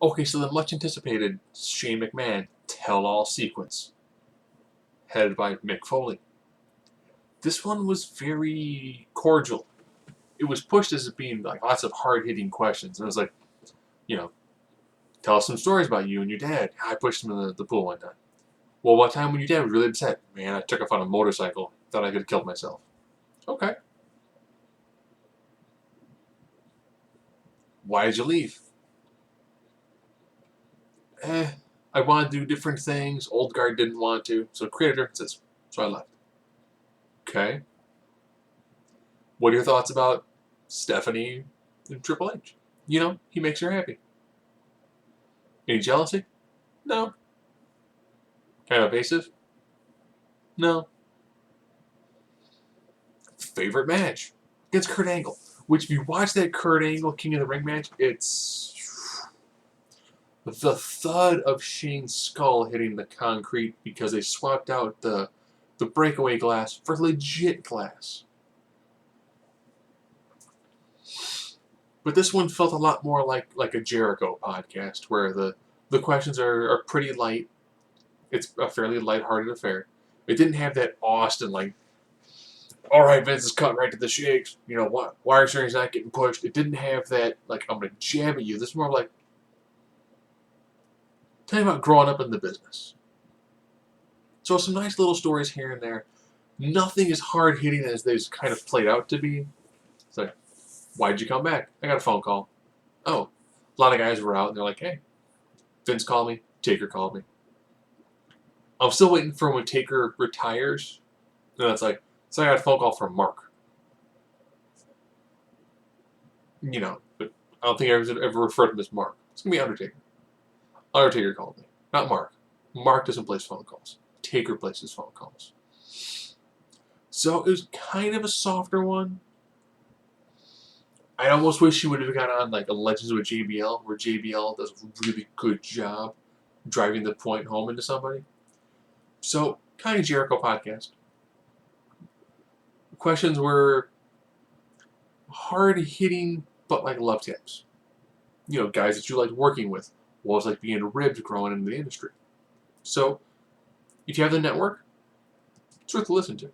Okay, so the much anticipated Shane McMahon tell-all sequence, headed by Mick Foley. This one was very cordial. It was pushed as being like lots of hard-hitting questions, and it was like, you know, tell us some stories about you and your dad. I pushed him in the pool one time. Well, what time when your dad was really upset? Man, I took off on a motorcycle. Thought I could have killed myself. Okay. Why did you leave? I wanted to do different things. Old guard didn't want to, so created differences. So I left. Okay. What are your thoughts about Stephanie and Triple H? You know, he makes her happy. Any jealousy? No. Kind of evasive? No. Favorite match? Against Kurt Angle. Which, if you watch that Kurt Angle King of the Ring match, it's the thud of Shane's skull hitting the concrete because they swapped out the breakaway glass for legit glass. But this one felt a lot more like a Jericho podcast, where the questions are pretty light. It's a fairly lighthearted affair. It didn't have that Austin, like, all right, Vince is cutting right to the shakes. You know, why are things not getting pushed? It didn't have that, like, I'm going to jab at you. This is more like, tell you about growing up in the business. So some nice little stories here and there. Nothing as hard-hitting as they've kind of played out to be. It's like, why'd you come back? I got a phone call. Oh, a lot of guys were out, and they're like, hey, Vince called me. Taker called me. I'm still waiting for when Taker retires. And it's like, so I got a phone call from Mark. You know, but I don't think I ever referred to him as Mark. It's going to be Undertaker. Undertaker called me, not Mark. Mark doesn't place phone calls. Taker places phone calls. So it was kind of a softer one. I almost wish he would have got on like a Legends with JBL, where JBL does a really good job driving the point home into somebody. So, kind of Jericho podcast. The questions were hard-hitting, but like love taps. You know, guys that you liked working with. What was like being ribbed growing into the industry. So, if you have the network, it's worth to listen to.